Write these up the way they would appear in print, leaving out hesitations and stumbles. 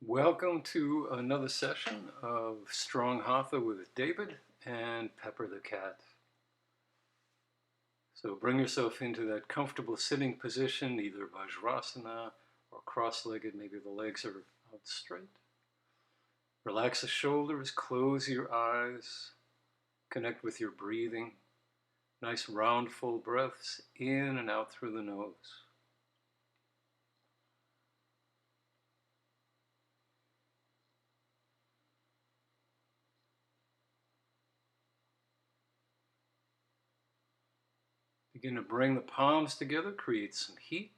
Welcome to another session of Strong Hatha with David and Pepper the cat. So bring yourself into that comfortable sitting position, either Vajrasana or cross-legged, maybe the legs are out straight. Relax the shoulders, close your eyes, connect with your breathing. Nice round full breaths in and out through the nose. Begin to bring the palms together, create some heat.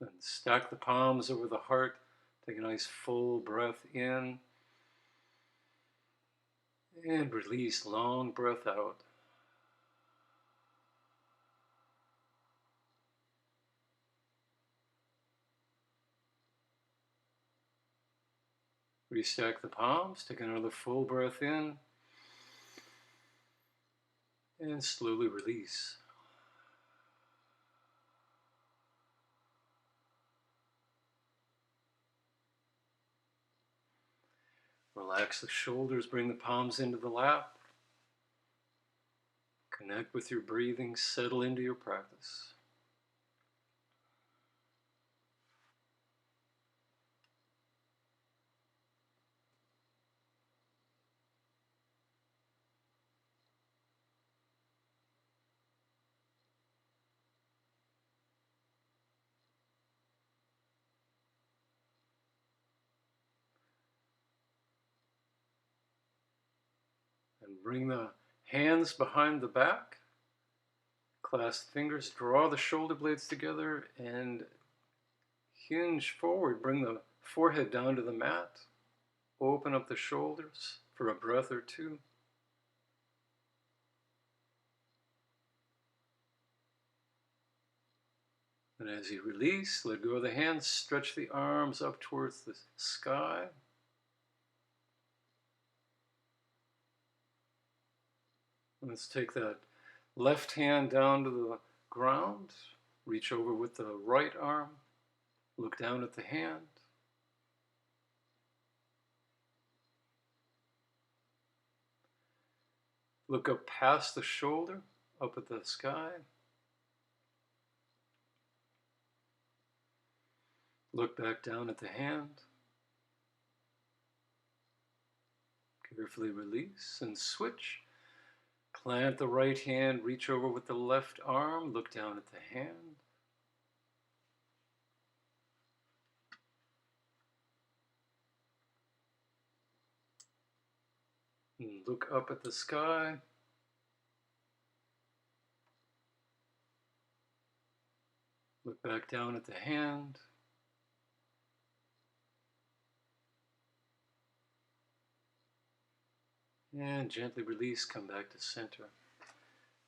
Then stack the palms over the heart. Take a nice full breath in. And release, long breath out. Restack the palms, take another full breath in. And slowly release. Relax the shoulders, bring the palms into the lap. Connect with your breathing, settle into your practice. And bring the hands behind the back. Clasp fingers, draw the shoulder blades together and hinge forward. Bring the forehead down to the mat. Open up the shoulders for a breath or two. And as you release, let go of the hands, stretch the arms up towards the sky. Let's take that left hand down to the ground, reach over with the right arm, look down at the hand. Look up past the shoulder, up at the sky. Look back down at the hand. Carefully release and switch. Plant the right hand, reach over with the left arm, look down at the hand. And look up at the sky. Look back down at the hand. And gently release, come back to center.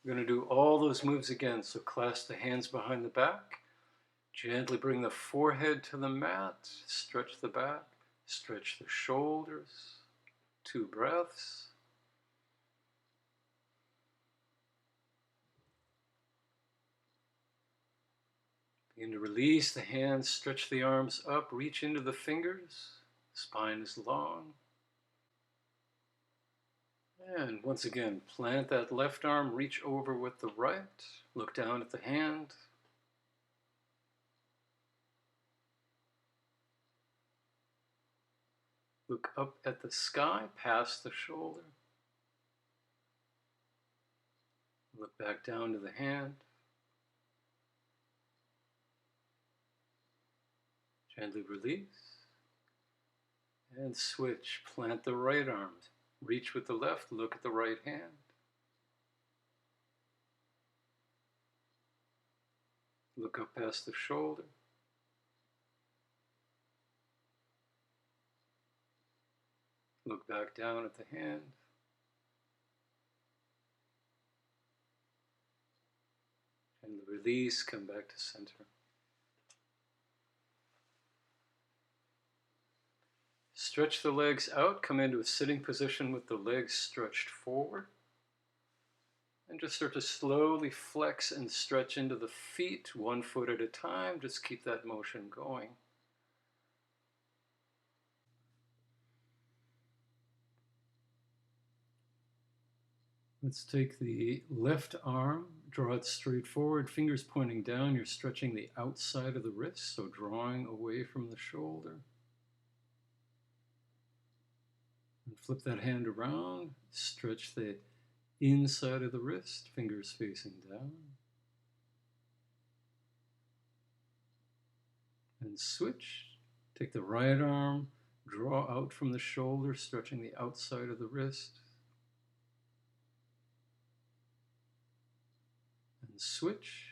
We're going to do all those moves again. So clasp the hands behind the back. Gently bring the forehead to the mat. Stretch the back. Stretch the shoulders. 2 breaths. Begin to release the hands. Stretch the arms up. Reach into the fingers. Spine is long. And once again, plant that left arm, reach over with the right, look down at the hand. Look up at the sky, past the shoulder. Look back down to the hand. Gently release. And switch, plant the right arm. Reach with the left, look at the right hand. Look up past the shoulder. Look back down at the hand. And release, come back to center. Stretch the legs out, come into a sitting position with the legs stretched forward. And just start to slowly flex and stretch into the feet, 1 foot at a time. Just keep that motion going. Let's take the left arm, draw it straight forward, fingers pointing down. You're stretching the outside of the wrist, so drawing away from the shoulder. And flip that hand around, stretch the inside of the wrist, fingers facing down. And switch. Take the right arm, draw out from the shoulder, stretching the outside of the wrist. And switch.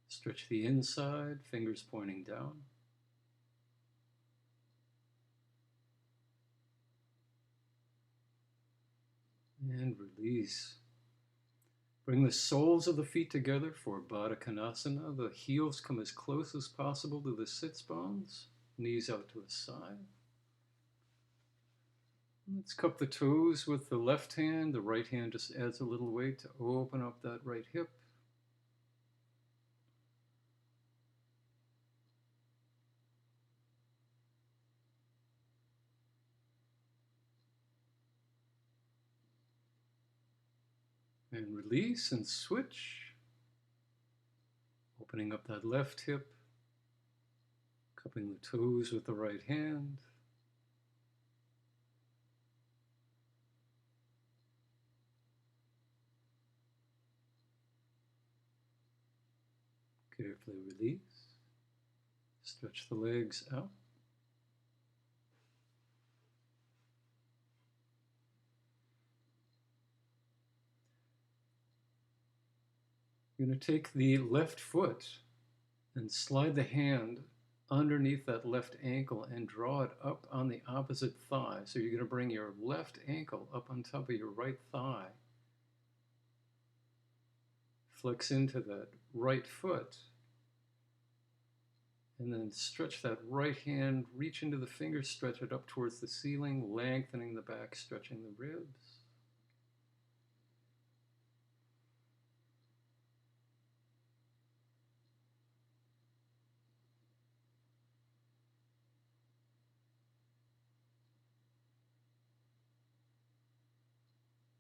Stretch the inside, fingers pointing down. And release. Bring the soles of the feet together for Baddha Konasana. The heels come as close as possible to the sits bones, knees out to the side. Let's cup the toes with the left hand. The right hand just adds a little weight to open up that right hip. And release and switch. Opening up that left hip. Cupping the toes with the right hand. Carefully release. Stretch the legs out. You're going to take the left foot and slide the hand underneath that left ankle and draw it up on the opposite thigh. So you're going to bring your left ankle up on top of your right thigh. Flex into that right foot. And then stretch that right hand, reach into the fingers, stretch it up towards the ceiling, lengthening the back, stretching the ribs.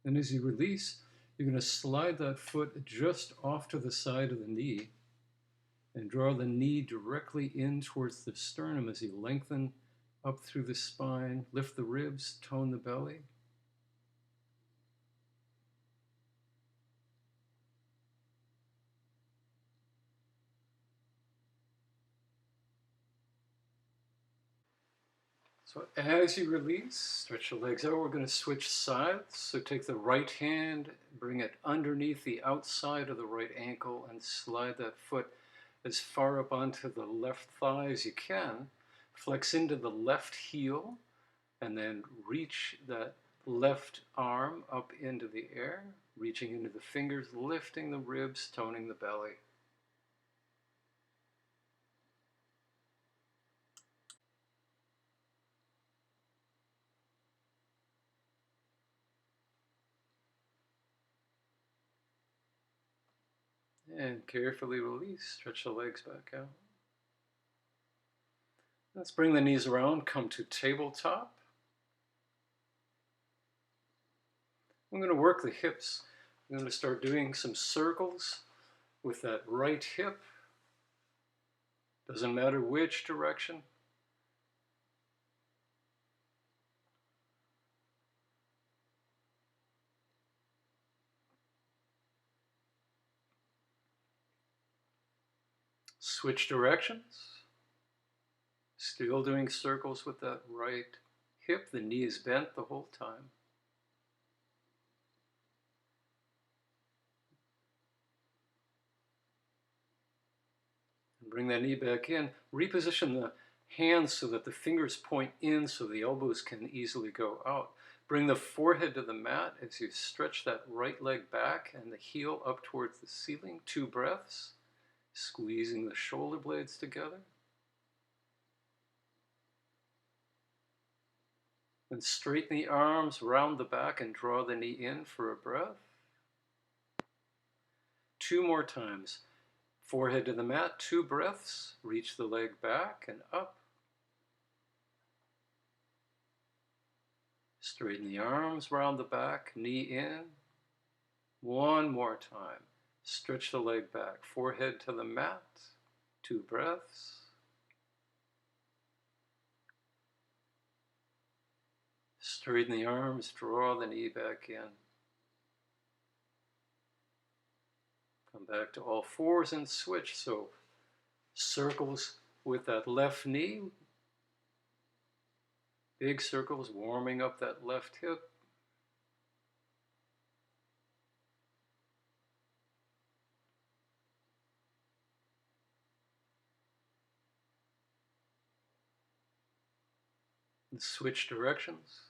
And as you release, you're going to slide that foot just off to the side of the knee and draw the knee directly in towards the sternum as you lengthen up through the spine, lift the ribs, tone the belly. So as you release, stretch the legs out. We're going to switch sides. So take the right hand, bring it underneath the outside of the right ankle and slide that foot as far up onto the left thigh as you can. Flex into the left heel and then reach that left arm up into the air, reaching into the fingers, lifting the ribs, toning the belly. And carefully release, stretch the legs back out. Let's bring the knees around, come to tabletop. I'm going to work the hips. I'm going to start doing some circles with that right hip. Doesn't matter which direction. Switch directions. Still doing circles with that right hip. The knee is bent the whole time. And bring that knee back in. Reposition the hands so that the fingers point in so the elbows can easily go out. Bring the forehead to the mat as you stretch that right leg back and the heel up towards the ceiling. 2 breaths. Squeezing the shoulder blades together. And straighten the arms, round the back, and draw the knee in for a breath. 2 more times. Forehead to the mat, 2 breaths. Reach the leg back and up. Straighten the arms round the back, knee in. 1 more time. Stretch the leg back, forehead to the mat, 2 breaths. Straighten the arms, draw the knee back in. Come back to all fours and switch. So circles with that left knee. Big circles, warming up that left hip. And switch directions.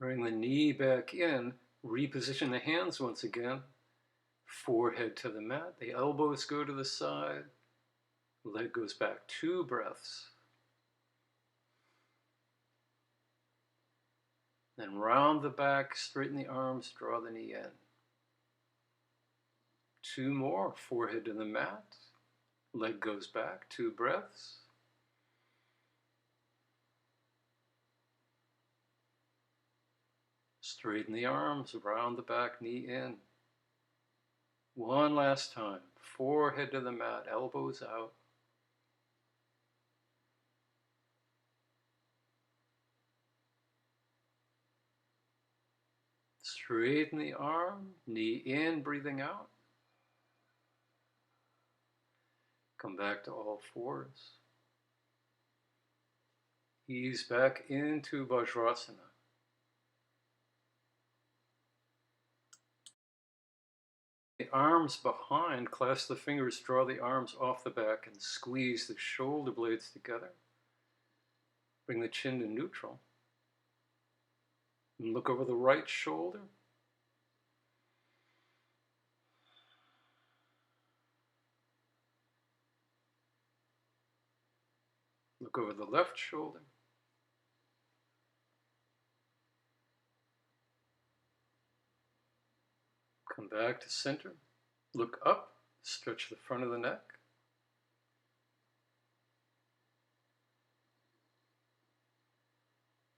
Bring the knee back in, reposition the hands once again. Forehead to the mat, the elbows go to the side, leg goes back, 2 breaths. Then round the back, straighten the arms, draw the knee in. 2 more, forehead to the mat, leg goes back, 2 breaths. Straighten the arms, around the back, knee in. 1 last time, forehead to the mat, elbows out. Straighten the arm, knee in, breathing out. Come back to all fours. Ease back into Vajrasana. The arms behind, clasp the fingers, draw the arms off the back and squeeze the shoulder blades together. Bring the chin to neutral. And look over the right shoulder. Look over the left shoulder. Come back to center. Look up, stretch the front of the neck.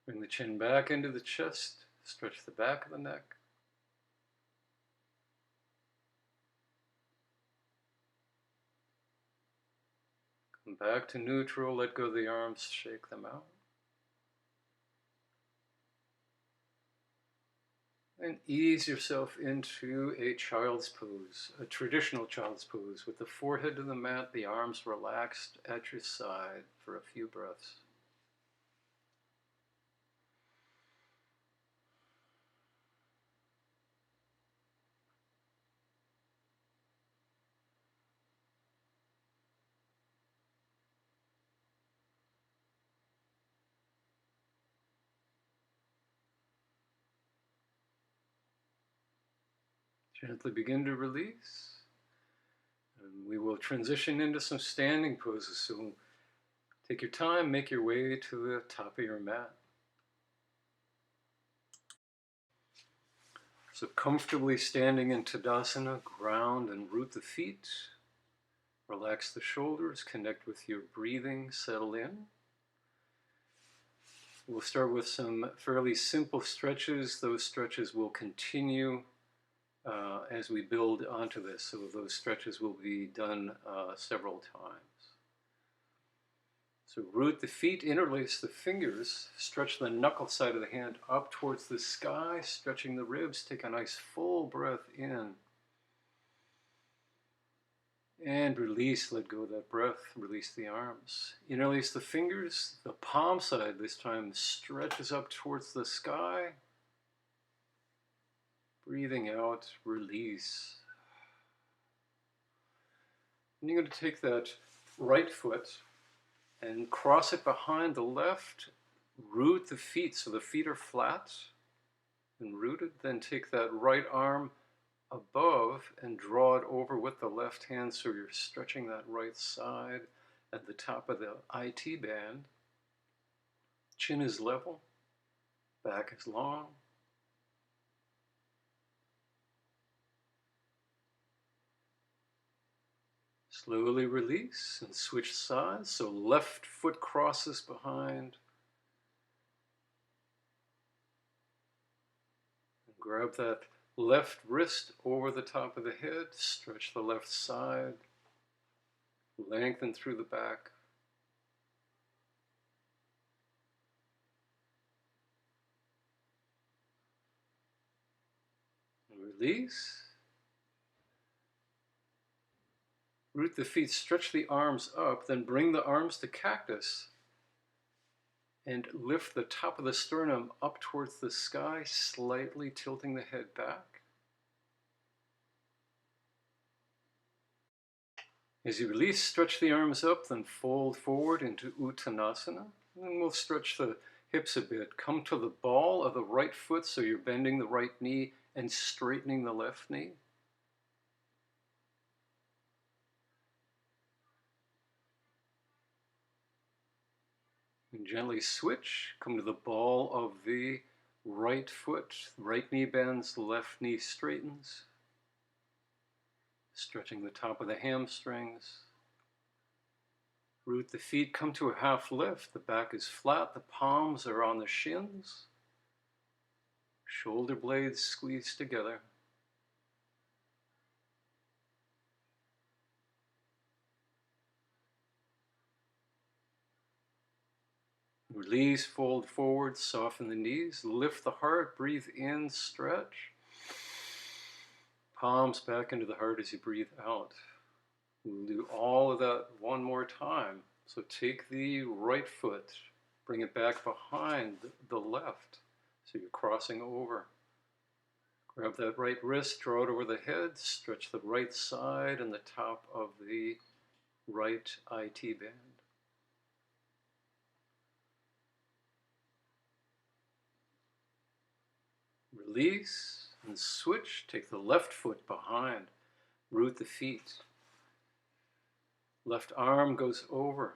Bring the chin back into the chest, stretch the back of the neck. Come back to neutral, let go of the arms, shake them out. And ease yourself into a child's pose, a traditional child's pose, with the forehead to the mat, the arms relaxed at your side for a few breaths. Gently begin to release. And we will transition into some standing poses. So take your time, make your way to the top of your mat. So comfortably standing in Tadasana, ground and root the feet. Relax the shoulders, connect with your breathing, settle in. We'll start with some fairly simple stretches. Those stretches will continue as we build onto this. So those stretches will be done several times. So root the feet, interlace the fingers, stretch the knuckle side of the hand up towards the sky, stretching the ribs. Take a nice full breath in. And release, let go of that breath, release the arms. Interlace the fingers, the palm side this time stretches up towards the sky. Breathing out, release. And you're going to take that right foot and cross it behind the left. Root the feet so the feet are flat and rooted. Then take that right arm above and draw it over with the left hand so you're stretching that right side at the top of the IT band. Chin is level, back is long. Slowly release and switch sides. So left foot crosses behind. And grab that left wrist over the top of the head. Stretch the left side. Lengthen through the back. And release. Root the feet, stretch the arms up, then bring the arms to cactus and lift the top of the sternum up towards the sky, slightly tilting the head back. As you release, stretch the arms up, then fold forward into Uttanasana. And then we'll stretch the hips a bit. Come to the ball of the right foot, so you're bending the right knee and straightening the left knee. And gently switch, come to the ball of the right foot, right knee bends, left knee straightens. Stretching the top of the hamstrings. Root the feet, come to a half lift, the back is flat, the palms are on the shins. Shoulder blades squeeze together. Release, fold forward, soften the knees, lift the heart, breathe in, stretch. Palms back into the heart as you breathe out. We'll do all of that one more time. So take the right foot, bring it back behind the left. So you're crossing over. Grab that right wrist, draw it over the head, stretch the right side and the top of the right IT band. Release and switch. Take the left foot behind. Root the feet. Left arm goes over,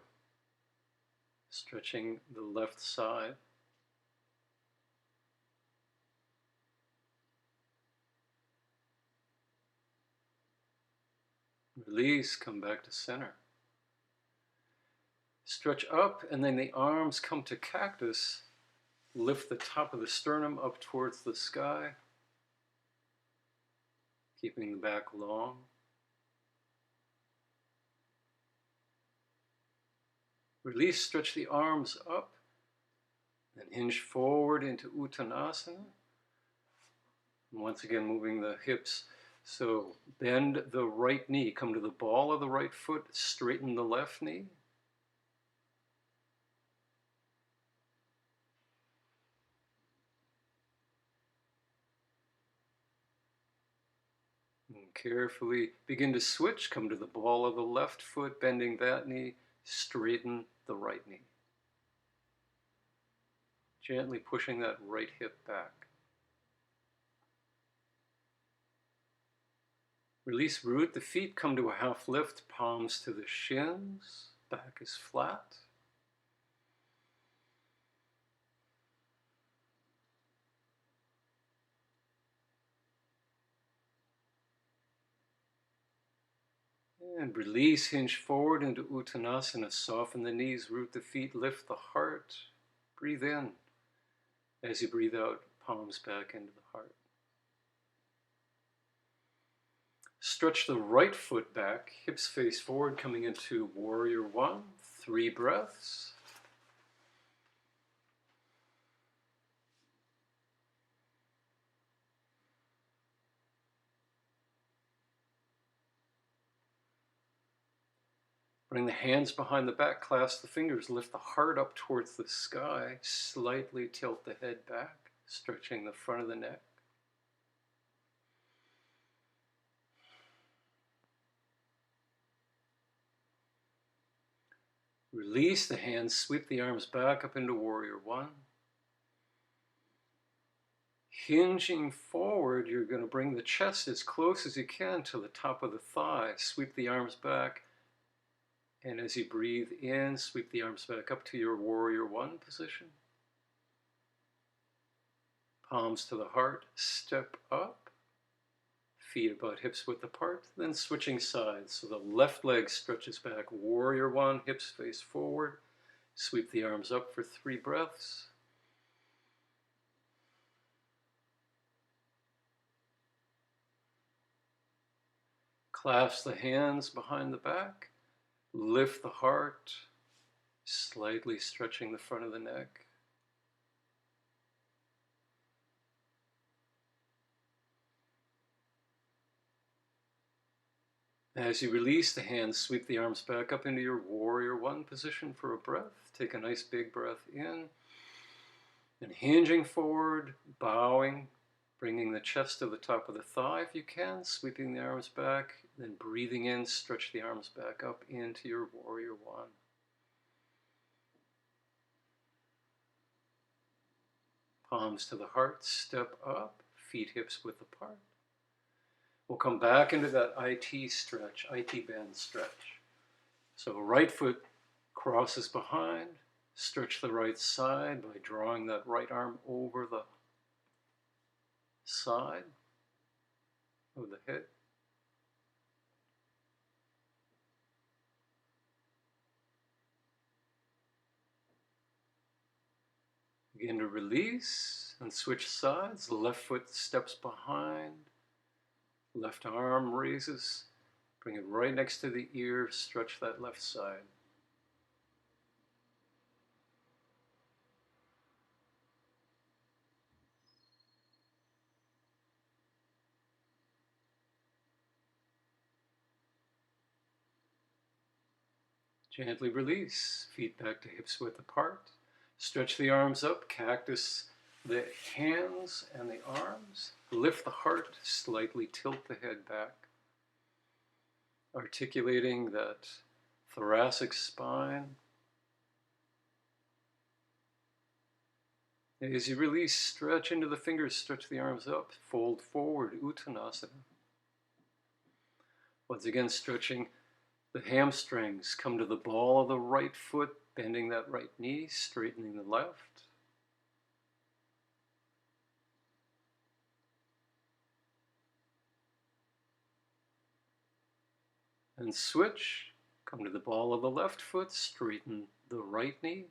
stretching the left side. Release, come back to center. Stretch up, and then the arms come to cactus. Lift the top of the sternum up towards the sky, keeping the back long. Release, stretch the arms up, then hinge forward into Uttanasana. And once again, moving the hips. So bend the right knee, come to the ball of the right foot, straighten the left knee. And carefully begin to switch, come to the ball of the left foot, bending that knee, straighten the right knee. Gently pushing that right hip back. Release, root the feet, come to a half lift, palms to the shins, back is flat. And release, hinge forward into Uttanasana, soften the knees, root the feet, lift the heart. Breathe in. As you breathe out, palms back into the heart. Stretch the right foot back, hips face forward, coming into Warrior One. 3 breaths. Bring the hands behind the back, clasp the fingers, lift the heart up towards the sky, slightly tilt the head back, stretching the front of the neck. Release the hands, sweep the arms back up into Warrior One. Hinging forward, you're going to bring the chest as close as you can to the top of the thigh. Sweep the arms back. And as you breathe in, sweep the arms back up to your warrior one position. Palms to the heart, step up. Feet about hips width apart, then switching sides. So the left leg stretches back, warrior one, hips face forward. Sweep the arms up for 3 breaths. Clasp the hands behind the back. Lift the heart, slightly stretching the front of the neck. As you release the hands, sweep the arms back up into your warrior one position for a breath. Take a nice big breath in. And hinging forward, bowing, bringing the chest to the top of the thigh if you can, sweeping the arms back, then breathing in, stretch the arms back up into your warrior one. Palms to the heart, step up, feet hips width apart. We'll come back into that IT stretch, IT band stretch. So right foot crosses behind, stretch the right side by drawing that right arm over the side of the head. Begin to release and switch sides. The left foot steps behind. Left arm raises. Bring it right next to the ear. Stretch that left side. Gently release. Feet back to hips width apart. Stretch the arms up. Cactus the hands and the arms. Lift the heart. Slightly tilt the head back. Articulating that thoracic spine. As you release, stretch into the fingers, stretch the arms up, fold forward, Uttanasana. Once again, stretching the hamstrings, come to the ball of the right foot, bending that right knee, straightening the left. And switch, come to the ball of the left foot, straighten the right knee.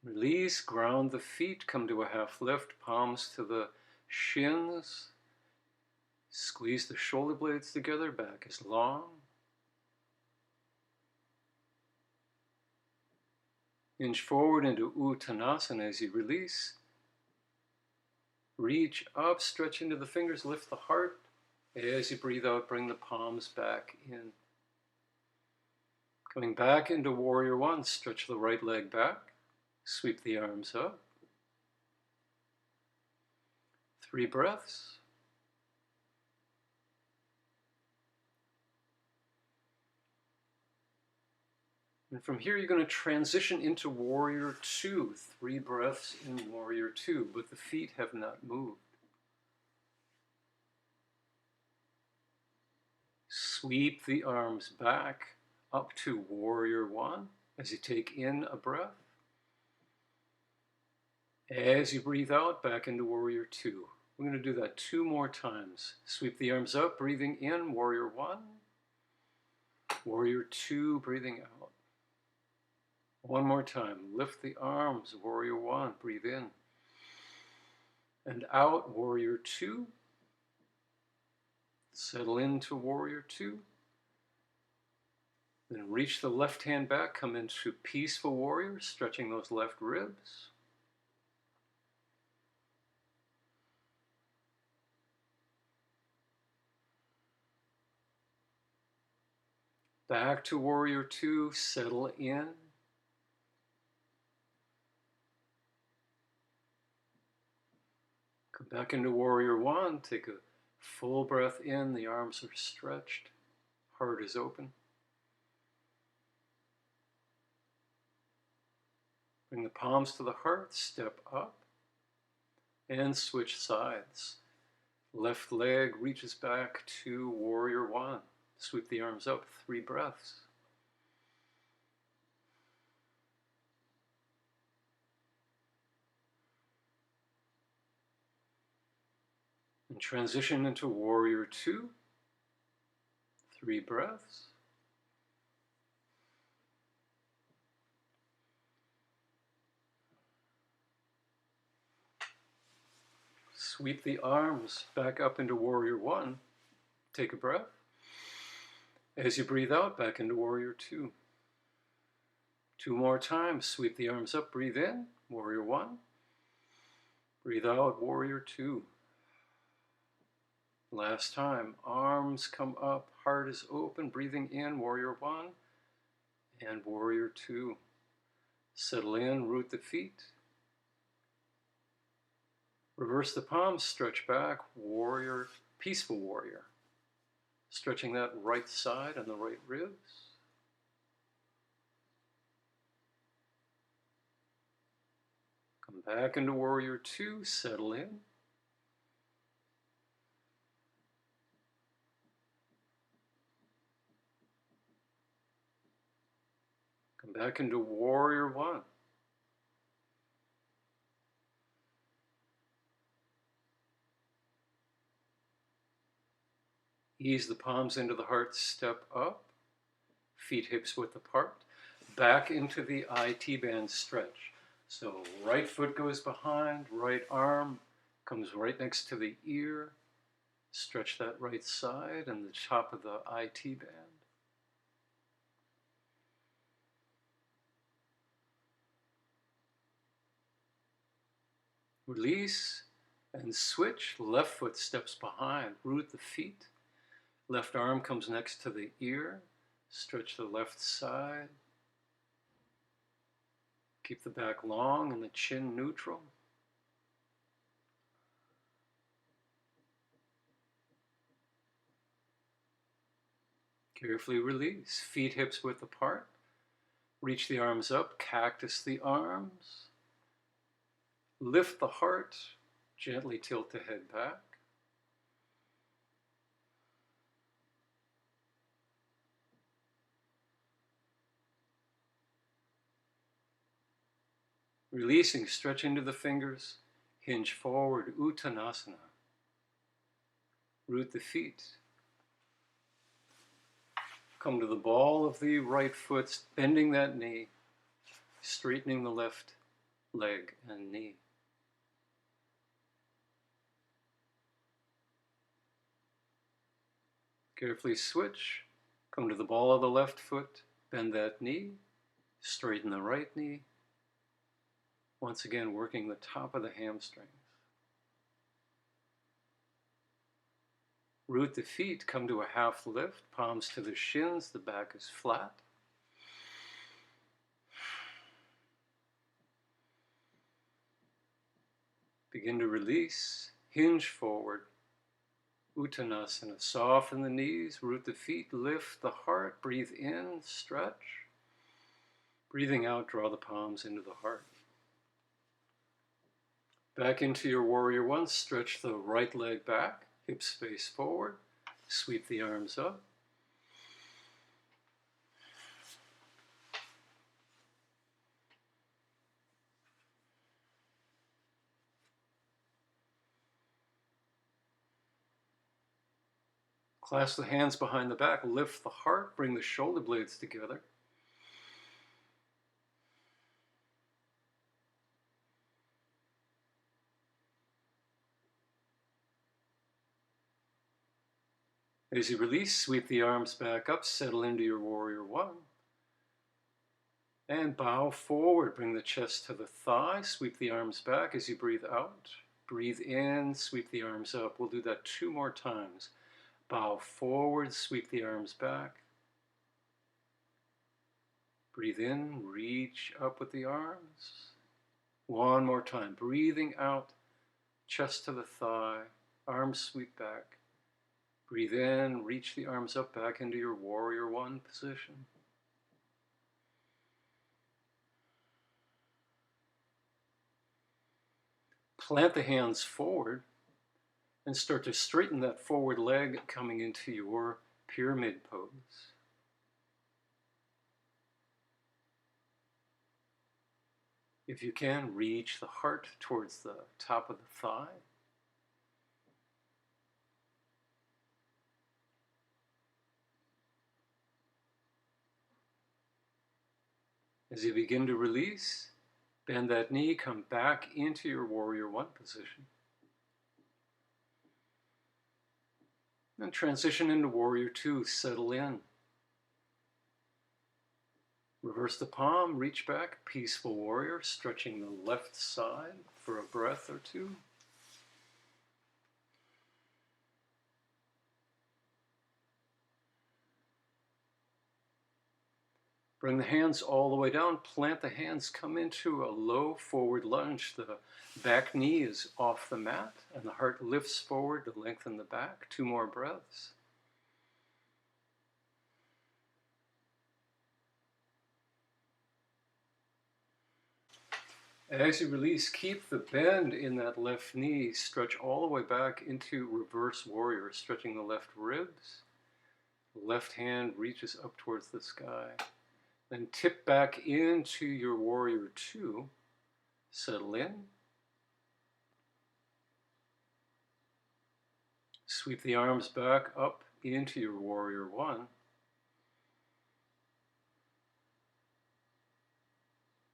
Release, ground the feet, come to a half lift, palms to the shins. Squeeze the shoulder blades together, back is long. Inch forward into Uttanasana as you release. Reach up, stretch into the fingers, lift the heart. As you breathe out, bring the palms back in. Coming back into warrior one, stretch the right leg back. Sweep the arms up. 3 breaths. And from here, you're going to transition into warrior two. 3 breaths in warrior two, but the feet have not moved. Sweep the arms back up to warrior one as you take in a breath. As you breathe out, back into warrior two. We're going to do that 2 more times. Sweep the arms up, breathing in, warrior one. Warrior two, breathing out. 1 more time. Lift the arms, warrior one, breathe in. And out, warrior two. Settle into warrior two. Then reach the left hand back, come into peaceful warrior, stretching those left ribs. Back to warrior two, settle in. Come back into warrior one, take a full breath in, the arms are stretched. heart is open. Bring the palms to the heart, step up, and switch sides. Left leg reaches back to warrior one. Sweep the arms up, 3 breaths. And transition into warrior two, 3 breaths. Sweep the arms back up into warrior one. Take a breath. As you breathe out, back into warrior two. 2 more times. Sweep the arms up, breathe in, warrior one. Breathe out, warrior two. Last time, arms come up, heart is open, breathing in, warrior one and warrior two. Settle in, root the feet. Reverse the palms, stretch back, warrior, peaceful warrior. Stretching that right side and the right ribs. Come back into warrior two, settle in. Come back into warrior one. Ease the palms into the heart, step up. Feet hips width apart. Back into the IT band stretch. So right foot goes behind, right arm comes right next to the ear. Stretch that right side and the top of the IT band. Release and switch. Left foot steps behind. Root the feet. Left arm comes next to the ear. Stretch the left side. Keep the back long and the chin neutral. Carefully release. Feet hips width apart. Reach the arms up. Cactus the arms. Lift the heart. Gently tilt the head back. Releasing, stretch into the fingers, hinge forward, Uttanasana. Root the feet. Come to the ball of the right foot, bending that knee, straightening the left leg and knee. Carefully switch, come to the ball of the left foot, bend that knee, straighten the right knee. Once again, working the top of the hamstrings. Root the feet, come to a half lift, palms to the shins, the back is flat. Begin to release, hinge forward, Uttanasana. Soften the knees, root the feet, lift the heart, breathe in, stretch. Breathing out, draw the palms into the heart. Back into your warrior one, stretch the right leg back, hips face forward, sweep the arms up. Clasp the hands behind the back, lift the heart, bring the shoulder blades together. As you release, sweep the arms back up, settle into your warrior one. And bow forward, bring the chest to the thigh, sweep the arms back as you breathe out. Breathe in, sweep the arms up. We'll do that 2 more times. Bow forward, sweep the arms back. Breathe in, reach up with the arms. 1 more time, breathing out, chest to the thigh, arms sweep back. Breathe in, reach the arms up back into your warrior one position. Plant the hands forward and start to straighten that forward leg coming into your pyramid pose. If you can, reach the heart towards the top of the thigh. As you begin to release, bend that knee, come back into your warrior one position. And transition into warrior two, settle in. Reverse the palm, reach back, peaceful warrior, stretching the left side for a breath or two. Bring the hands all the way down, plant the hands, come into a low forward lunge. The back knee is off the mat and the heart lifts forward to lengthen the back. 2 more breaths. As you release, keep the bend in that left knee, stretch all the way back into reverse warrior, stretching the left ribs. The left hand reaches up towards the sky. Then tip back into your warrior two, settle in. Sweep the arms back up into your warrior one.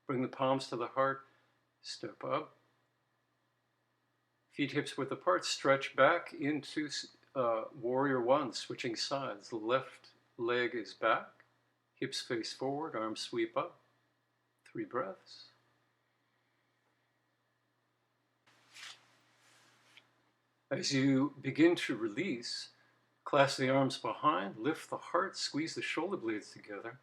Bring the palms to the heart, step up. Feet hips width apart, stretch back into warrior one, switching sides. The left leg is back, hips face forward, arms sweep up. 3 breaths. As you begin to release, clasp the arms behind, lift the heart, squeeze the shoulder blades together.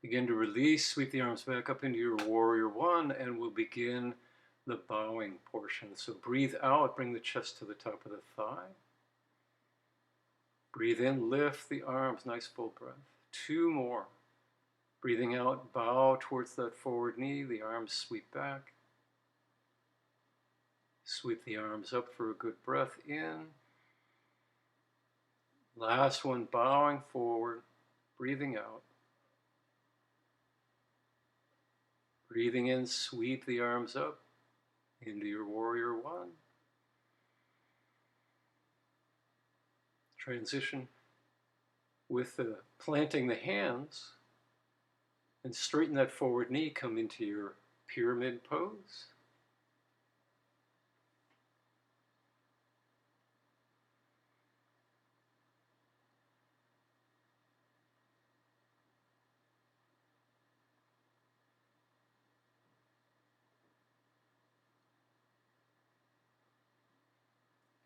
Begin to release, sweep the arms back up into your warrior one, and we'll begin the bowing portion. So breathe out, bring the chest to the top of the thigh. Breathe in, lift the arms, nice full breath. 2 more. Breathing out, bow towards that forward knee, the arms sweep back. Sweep the arms up for a good breath in. Last one, bowing forward, breathing out. Breathing in, sweep the arms up into your warrior one. Transition with planting the hands and straighten that forward knee, come into your pyramid pose.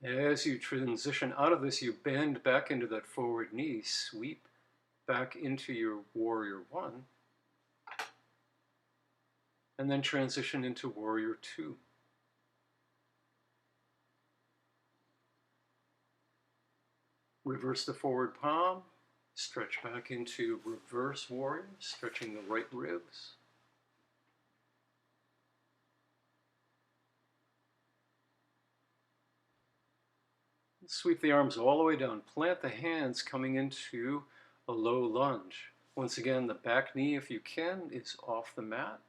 As you transition out of this, you bend back into that forward knee, sweep back into your warrior one, and then transition into warrior two. Reverse the forward palm, stretch back into reverse warrior, stretching the right ribs. Sweep the arms all the way down. Plant the hands coming into a low lunge. Once again, the back knee, if you can, is off the mat.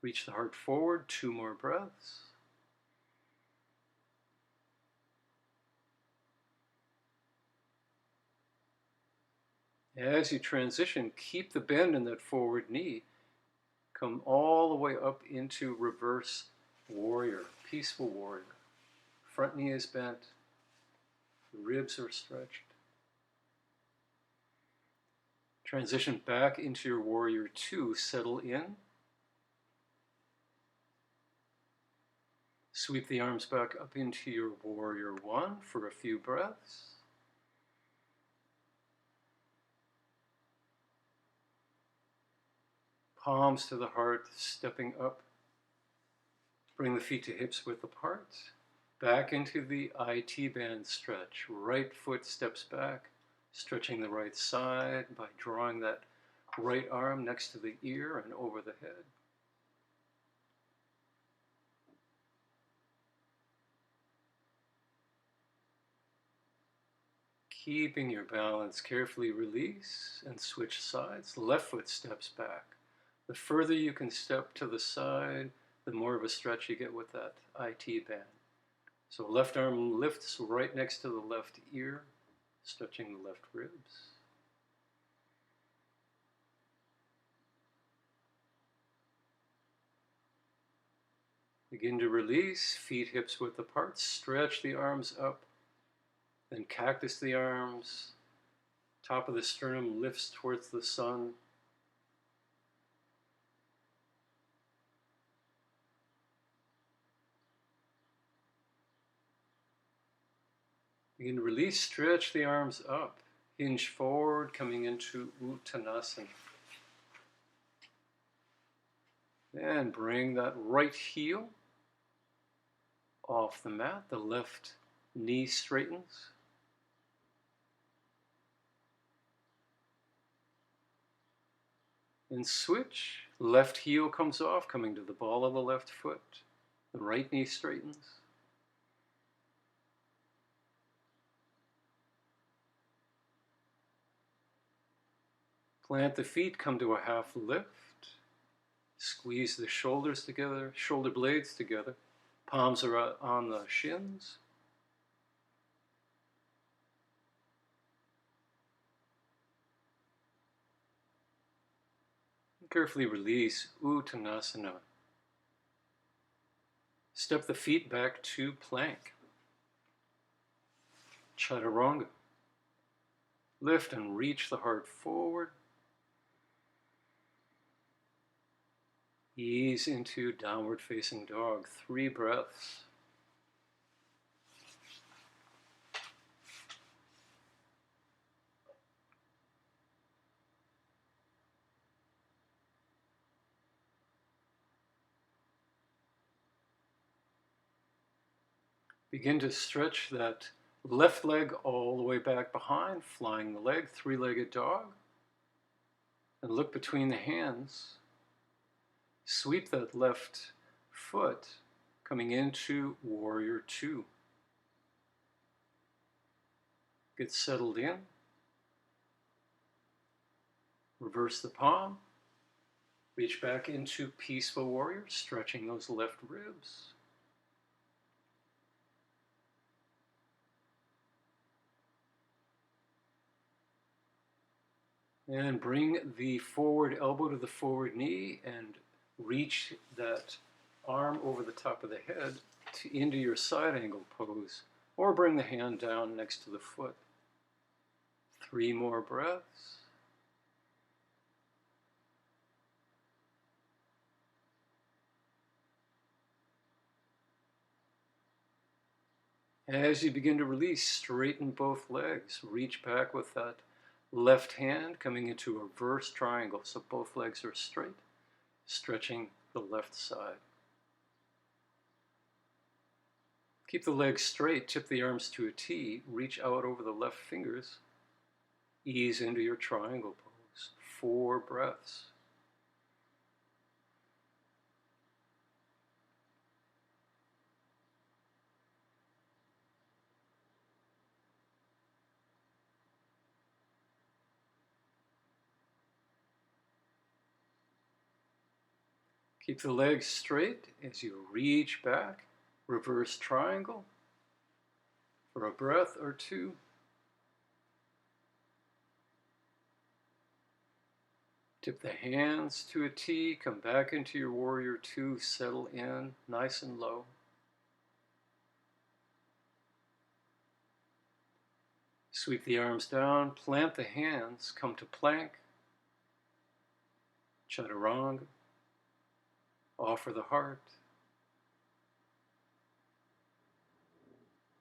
Reach the heart forward. 2 more breaths. As you transition, keep the bend in that forward knee. Come all the way up into reverse warrior, peaceful warrior. Front knee is bent. The ribs are stretched. Transition back into your warrior two, settle in. Sweep the arms back up into your warrior one for a few breaths. Palms to the heart, stepping up. Bring the feet to hips width apart. Back into the IT band stretch. Right foot steps back, stretching the right side by drawing that right arm next to the ear and over the head. Keeping your balance, carefully release and switch sides. Left foot steps back. The further you can step to the side, the more of a stretch you get with that IT band. So left arm lifts right next to the left ear, stretching the left ribs. Begin to release, feet hips width apart, stretch the arms up, then cactus the arms, top of the sternum lifts towards the sun. Begin to release, stretch the arms up, hinge forward, coming into Uttanasana. And bring that right heel off the mat, the left knee straightens. And switch, left heel comes off, coming to the ball of the left foot. The right knee straightens. Plant the feet, come to a half lift. Squeeze the shoulders together, shoulder blades together. Palms are on the shins. Carefully release Uttanasana. Step the feet back to plank. Chaturanga. Lift and reach the heart forward. Ease into downward facing dog. 3 breaths. Begin to stretch that left leg all the way back behind, flying the leg, 3-legged dog. And look between the hands. Sweep that left foot, coming into Warrior 2. Get settled in. Reverse the palm. Reach back into Peaceful Warrior, stretching those left ribs. And bring the forward elbow to the forward knee and reach that arm over the top of the head into your side angle pose, or bring the hand down next to the foot. 3 more breaths. As you begin to release, straighten both legs. Reach back with that left hand coming into a reverse triangle, so both legs are straight, stretching the left side. Keep the legs straight, tip the arms to a T, reach out over the left fingers, ease into your triangle pose. 4 breaths. Keep the legs straight as you reach back, reverse triangle for a breath or 2. Tip the hands to a T, come back into your Warrior 2, settle in nice and low. Sweep the arms down, plant the hands, come to plank, Chaturanga, offer the heart.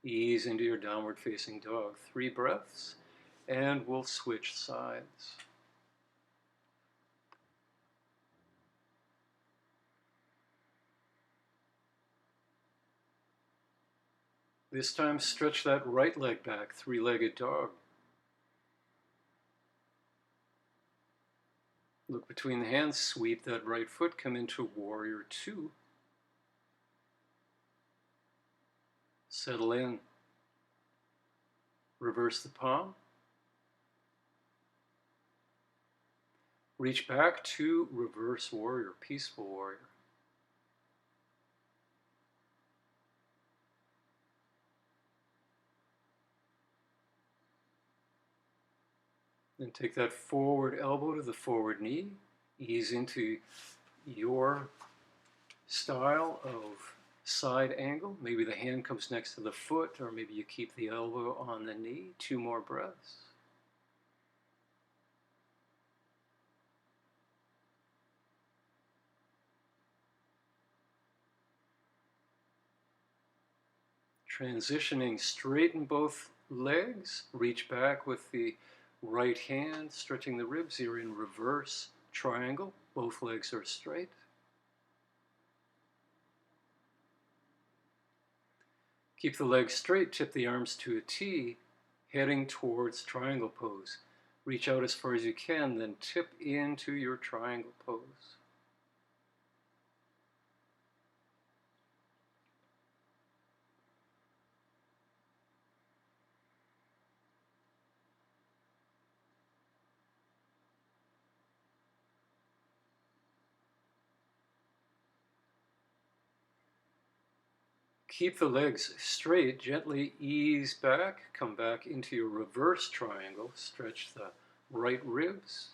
Ease into your downward facing dog. 3 breaths, and we'll switch sides. This time, stretch that right leg back, three-legged dog. Look between the hands, sweep that right foot, come into warrior two. Settle in. Reverse the palm. Reach back to reverse warrior, peaceful warrior. Then take that forward elbow to the forward knee. Ease into your style of side angle. Maybe the hand comes next to the foot, or maybe you keep the elbow on the knee. 2 more breaths. Transitioning, straighten both legs, reach back with the right hand, stretching the ribs. You're in reverse triangle. Both legs are straight. Keep the legs straight, tip the arms to a T, heading towards triangle pose. Reach out as far as you can, then tip into your triangle pose. Keep the legs straight, gently ease back, come back into your reverse triangle, stretch the right ribs.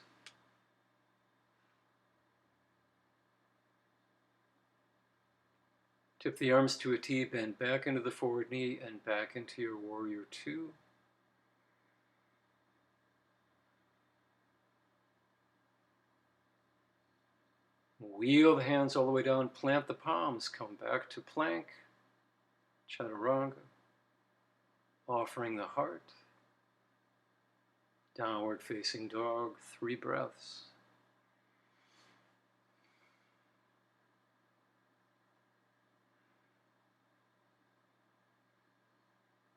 Tip the arms to a T, bend back into the forward knee and back into your warrior two. Wheel the hands all the way down, plant the palms, come back to plank, chaturanga, offering the heart, downward facing dog, 3 breaths.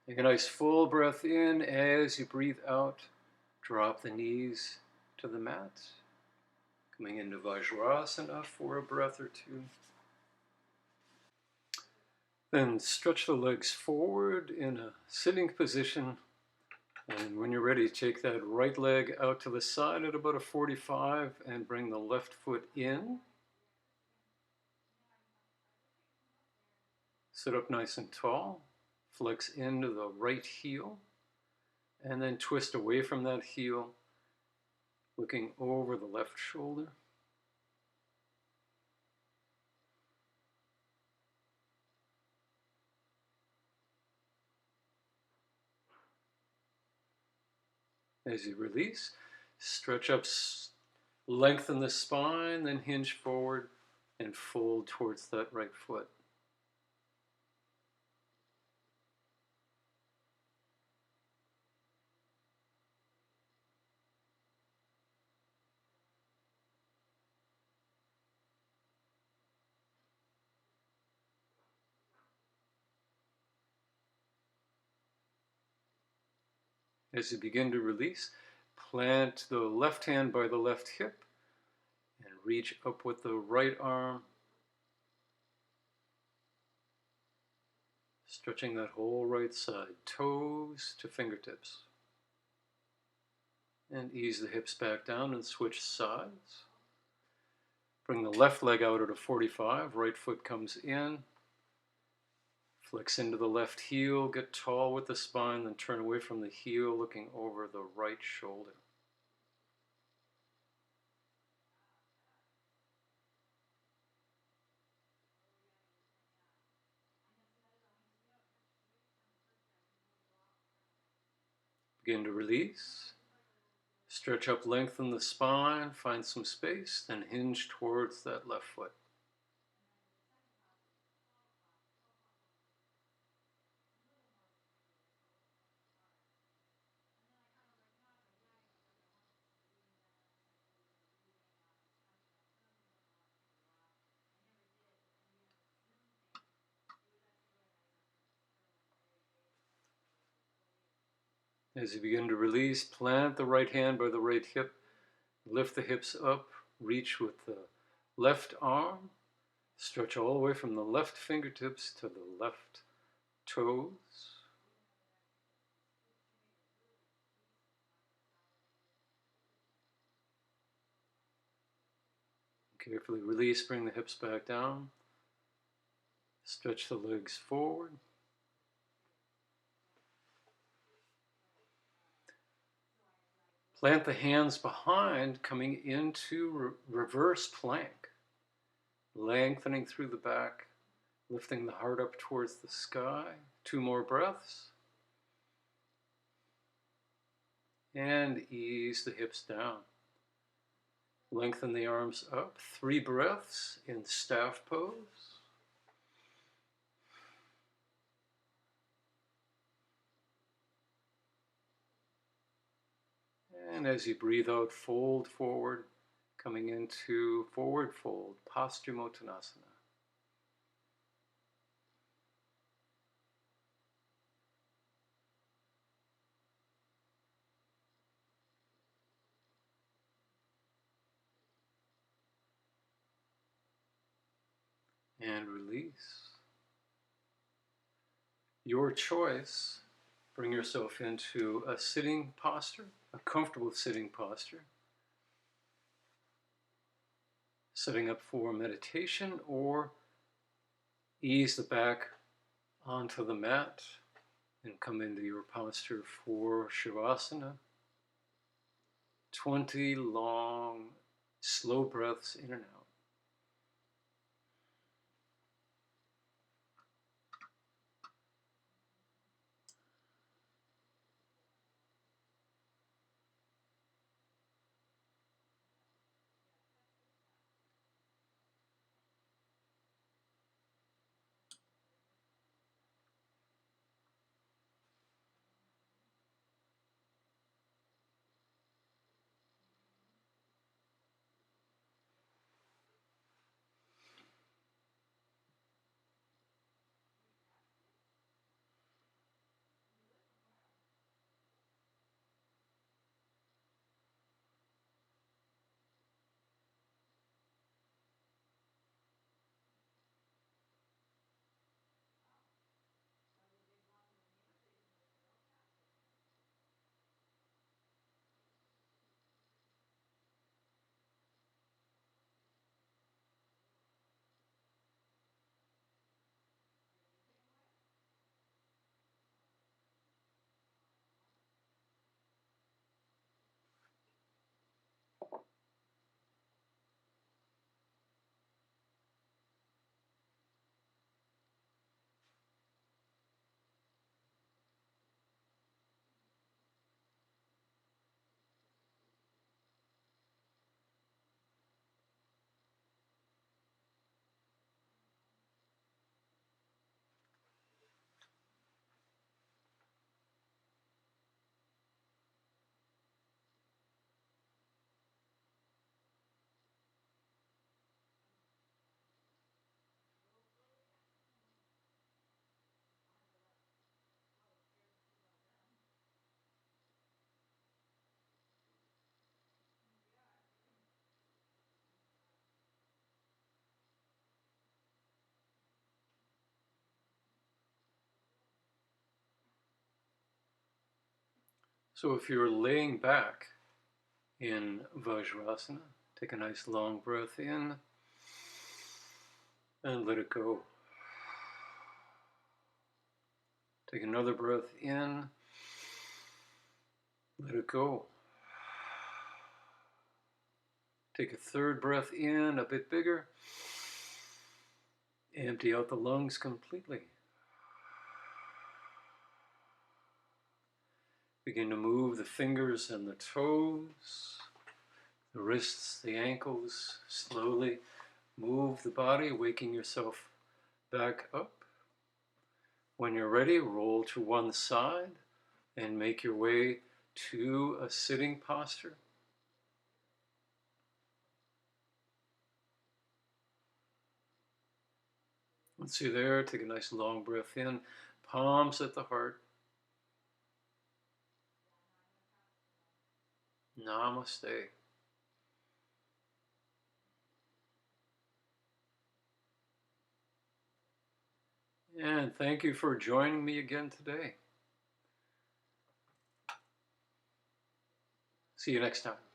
Take a nice full breath in. As you breathe out, drop the knees to the mat. Coming into Vajrasana for a breath or two. Then stretch the legs forward in a sitting position. And when you're ready, take that right leg out to the side at about a 45 and bring the left foot in. Sit up nice and tall. Flex into the right heel. And then twist away from that heel, looking over the left shoulder. As you release, stretch up, lengthen the spine, then hinge forward and fold towards that right foot. As you begin to release, plant the left hand by the left hip and reach up with the right arm, stretching that whole right side, toes to fingertips. And ease the hips back down and switch sides. Bring the left leg out at a 45, right foot comes in. Flex into the left heel, get tall with the spine, then turn away from the heel, looking over the right shoulder. Begin to release. Stretch up, lengthen the spine, find some space, then hinge towards that left foot. As you begin to release, plant the right hand by the right hip, lift the hips up, reach with the left arm, stretch all the way from the left fingertips to the left toes. Carefully release, bring the hips back down. Stretch the legs forward. Plant the hands behind, coming into reverse plank. Lengthening through the back, lifting the heart up towards the sky. 2 more breaths. And ease the hips down. Lengthen the arms up. 3 breaths in staff pose. And as you breathe out, fold forward, coming into forward fold, Uttanasana. And release. Your choice. Bring yourself into a sitting posture, a comfortable sitting posture. Setting up for meditation, or ease the back onto the mat and come into your posture for Shavasana. 20 long, slow breaths in and out. So if you're laying back in Vajrasana, take a nice long breath in and let it go. Take another breath in, let it go. Take a third breath in, a bit bigger. Empty out the lungs completely. Begin to move the fingers and the toes, the wrists, the ankles. Slowly move the body, waking yourself back up. When you're ready, roll to one side and make your way to a sitting posture. Once you're there, take a nice long breath in, palms at the heart. Namaste. And thank you for joining me again today. See you next time.